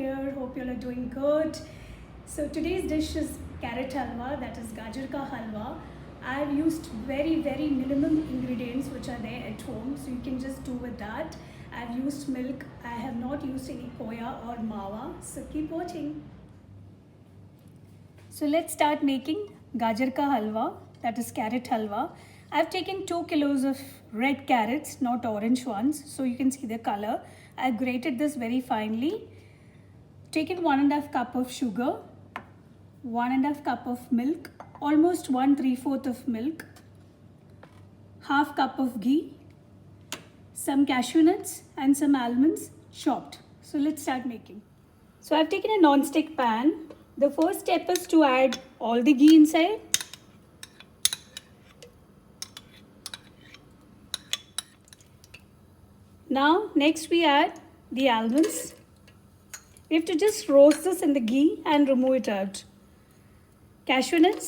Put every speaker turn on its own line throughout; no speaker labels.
here. Hope you all are doing good. So today's dish is carrot halwa, that is gajar ka halwa. I've used very minimum ingredients which are there at home, so you can just do with that. I've used milk. I have not used any koya or mawa. So keep watching. So let's start making gajar ka halwa, that is carrot halwa. I've taken 2 kilos of red carrots, not orange ones, so you can see the color. I've grated this very finely. Taken 1.5 cup of sugar, 1.5 cup of milk, almost 1/3 of milk, half cup of ghee, some cashew nuts and some almonds chopped. So let's start making. So I've taken a non-stick pan. The first step is to add all the ghee inside. Now next we add the almonds. We have to just roast this in the ghee and remove it out. Cashew nuts.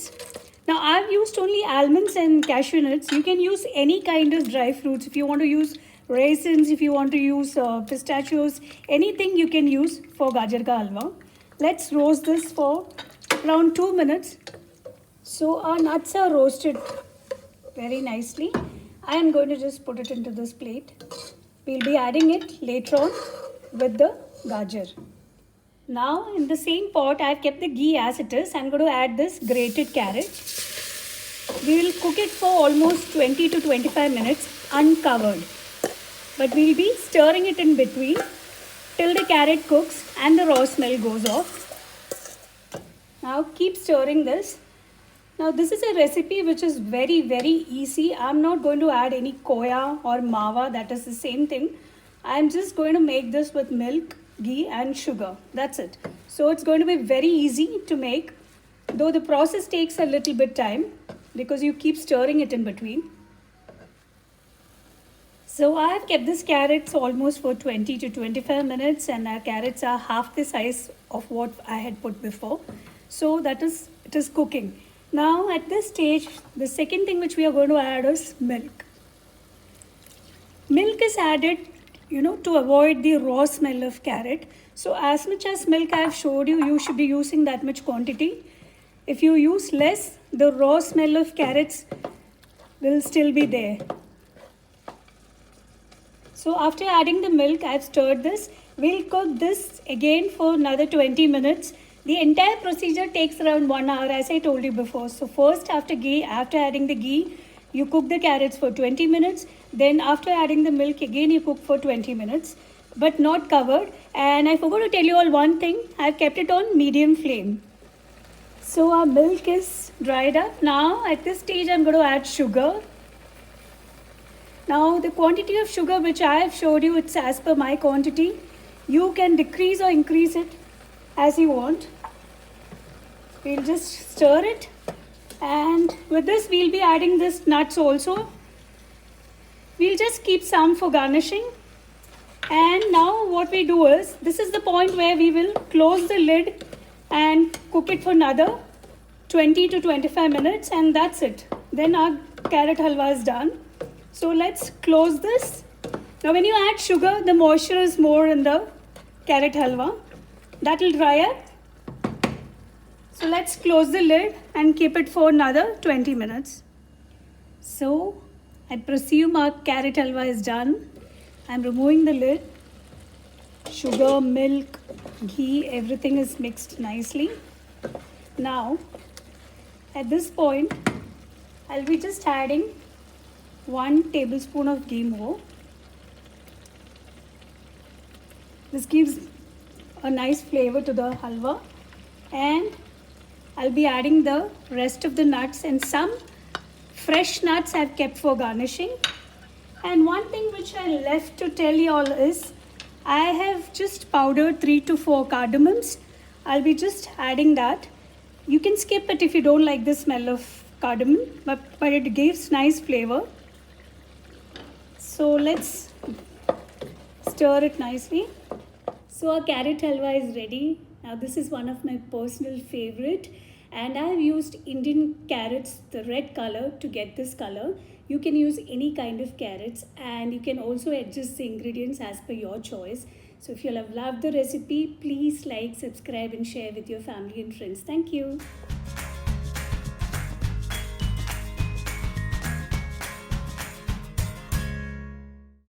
Now I've used only almonds and cashew nuts. You can use any kind of dry fruits. If you want to use raisins, if you want to use pistachios, anything you can use for gajar ka halwa. Let's roast this for around 2 minutes. So our nuts are roasted very nicely. I am going to just put it into this plate. We'll be adding it later on with the gajar. Now in the same pot, I've kept the ghee as it is. I'm going to add this grated carrot. We will cook it for almost 20 to 25 minutes uncovered. But we'll be stirring it in between till the carrot cooks and the raw smell goes off. Now keep stirring this. Now this is a recipe which is very easy. I'm not going to add any koya or mawa, that is the same thing. I'm just going to make this with milk, ghee and sugar. That's it. So it's going to be very easy to make, though the process takes a little bit time because you keep stirring it in between. So I have kept this carrots almost for 20 to 25 minutes and our carrots are half the size of what I had put before. So it is cooking. Now at this stage, the second thing which we are going to add is milk. Milk is added, to avoid the raw smell of carrot. So as much as milk I have showed you, you should be using that much quantity. If you use less, the raw smell of carrots will still be there. So after adding the milk, I have stirred this. We'll cook this again for another 20 minutes. The entire procedure takes around 1 hour, as I told you before. So first after adding the ghee, you cook the carrots for 20 minutes. Then after adding the milk, again you cook for 20 minutes, but not covered. And I forgot to tell you all one thing. I've kept it on medium flame. So our milk is dried up. Now at this stage, I'm going to add sugar. Now the quantity of sugar which I have showed you, it's as per my quantity. You can decrease or increase it as you want. We'll just stir it, and with this we'll be adding this nuts also. We'll just keep some for garnishing. And now what we do is, this is the point where we will close the lid and cook it for another 20 to 25 minutes, and that's it. Then our carrot halwa is done. So let's close this. Now when you add sugar, the moisture is more in the carrot halwa. That will dry up. So let's close the lid and keep it for another 20 minutes. So I presume our carrot halwa is done. I'm removing the lid. Sugar, milk, ghee, everything is mixed nicely. Now at this point, I'll be just adding 1 tablespoon of ghee more. This gives a nice flavor to the halwa, and I'll be adding the rest of the nuts, and some fresh nuts I've kept for garnishing. And one thing which I left to tell you all is, I have just powdered 3 to 4 cardamoms. I'll be just adding that. You can skip it if you don't like the smell of cardamom, but it gives nice flavor. So let's stir it nicely. So our carrot halwa is ready. Now this is one of my personal favorite, and I have used Indian carrots, the red color, to get this color. You can use any kind of carrots, and you can also adjust the ingredients as per your choice. So if you have loved the recipe, please like, subscribe and share with your family and friends. Thank you.